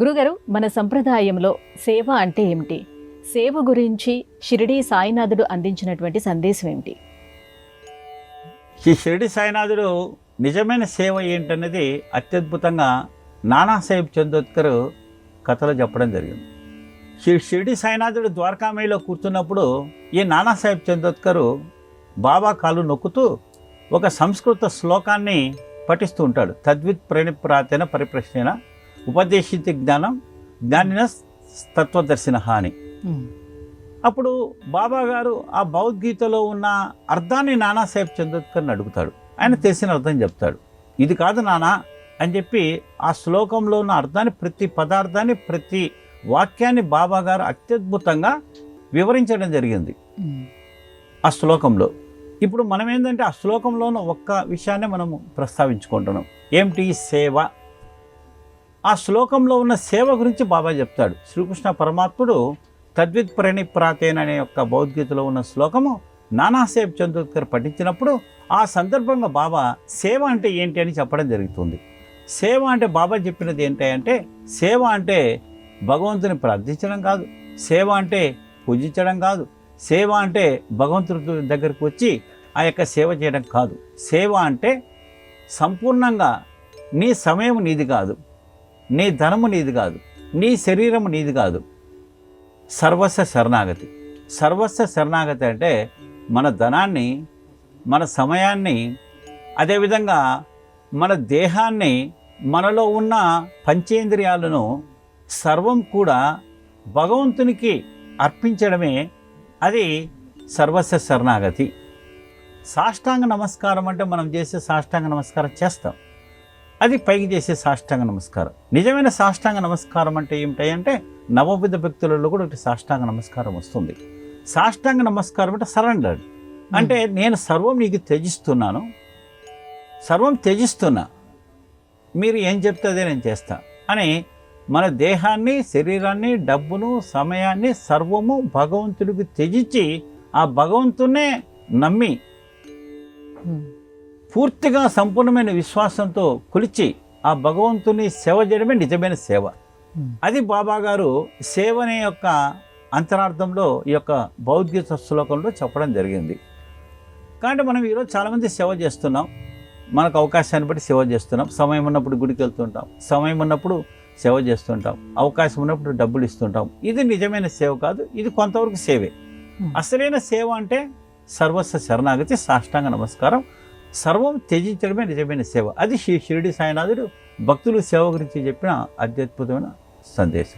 గురుగారు, మన సంప్రదాయంలో సేవ అంటే ఏమిటి? సేవ గురించి షిరిడీ సాయినాథుడు అందించినటువంటి సందేశం ఏమిటి? ఈ షిరిడి సాయినాథుడు నిజమైన సేవ ఏంటనేది అత్యద్భుతంగా నానాసాహెబ్ చందోద్కర్ కథలో చెప్పడం జరిగింది. షిరిడి సాయినాథుడు ద్వారకామయిలో కూర్చున్నప్పుడు ఈ నానాసాహెబ్ చందోద్కర్ బాబా కాలు నొక్కుతూ ఒక సంస్కృత శ్లోకాన్ని పఠిస్తూ ఉంటాడు. తద్విత్ ప్రణిప్రాతేన పరిప్రశ్నేన ఉపదేశిత జ్ఞానం జ్ఞానిన తత్వదర్శిన అని. అప్పుడు బాబా గారు ఆ భగవద్గీతలో ఉన్న అర్థాన్ని నానాసాహెబ్ చందోద్కర్ని అడుగుతాడు. ఆయన తెలిసిన అర్థం చెప్తాడు. ఇది కాదు నానా అని చెప్పి ఆ శ్లోకంలో ఉన్న అర్థాన్ని, ప్రతి పదార్థాన్ని, ప్రతి వాక్యాన్ని బాబా గారు అత్యద్భుతంగా వివరించడం జరిగింది ఆ శ్లోకంలో. ఇప్పుడు మనం ఏంటంటే ఆ శ్లోకంలో ఉన్న ఒక్క విషయాన్ని మనము ప్రస్తావించుకుంటున్నాం. ఏమిటి? సేవ. ఆ శ్లోకంలో ఉన్న సేవ గురించి బాబా చెప్తాడు. శ్రీకృష్ణ పరమాత్ముడు తద్విత్ ప్రణిప్రాతేన అనే యొక్క భగవద్గీతలో ఉన్న శ్లోకము నానాసాహెబ్ చందోద్కర్ పఠించినప్పుడు ఆ సందర్భంగా బాబా సేవ అంటే ఏంటి అని చెప్పడం జరుగుతుంది. సేవ అంటే బాబా చెప్పినది ఏంటంటే, సేవ అంటే భగవంతుని ప్రార్థించడం కాదు, సేవ అంటే పూజించడం కాదు, సేవ అంటే భగవంతుడి దగ్గరికి వచ్చి ఆ యొక్క సేవ చేయడం కాదు. సేవ అంటే సంపూర్ణంగా నీ సమయం నీది కాదు, నీ ధనము నీది కాదు, నీ శరీరము నీది కాదు, సర్వస్వ శరణాగతి. సర్వస్వ శరణాగతి అంటే మన ధనాన్ని, మన సమయాన్ని, అదేవిధంగా మన దేహాన్ని, మనలో ఉన్న పంచేంద్రియాలను సర్వం కూడా భగవంతునికి అర్పించడమే అది సర్వస్వ శరణాగతి. సాష్టాంగ నమస్కారం అంటే మనం చేసే సాష్టాంగ నమస్కారం చేస్తాం, అది పైకి చేసే సాష్టాంగ నమస్కారం. నిజమైన సాష్టాంగ నమస్కారం అంటే ఏమిటంటే నవవిధ భక్తులలో కూడా ఒకటి సాష్టాంగ నమస్కారం వస్తుంది. సాష్టాంగ నమస్కారం అంటే సరెండర్, అంటే నేను సర్వం నీకు త్యజిస్తున్నాను, సర్వం త్యజిస్తున్నా, మీరు ఏం చెప్తే అదే నేను చేస్తా అని మన దేహాన్ని, శరీరాన్ని, డబ్బును, సమయాన్ని సర్వము భగవంతుడికి త్యజించి ఆ భగవంతునే నమ్మి పూర్తిగా సంపూర్ణమైన విశ్వాసంతో కొలిచి ఆ భగవంతుని సేవ చేయడమే నిజమైన సేవ. అది బాబా గారు సేవ అనే యొక్క అంతరార్థంలో ఈ యొక్క భగవద్గీత శ్లోకంలో చెప్పడం జరిగింది. కాబట్టి మనం ఈరోజు చాలామంది సేవ చేస్తున్నాం, మనకు అవకాశాన్ని బట్టి సేవ చేస్తున్నాం. సమయం ఉన్నప్పుడు గుడికి వెళ్తుంటాం, సమయం ఉన్నప్పుడు సేవ చేస్తుంటాం, అవకాశం ఉన్నప్పుడు డబ్బులు ఇస్తుంటాం. ఇది నిజమైన సేవ కాదు, ఇది కొంతవరకు సేవే. అసలైన సేవ అంటే సర్వస్వ శరణాగతి, సాష్టాంగ నమస్కారం, సర్వం త్యజించడమే నిజమైన సేవ. అది శ్రీ షిరిడి సాయినాథుడు భక్తులు సేవ గురించి చెప్పిన అత్యద్భుతమైన సందేశం.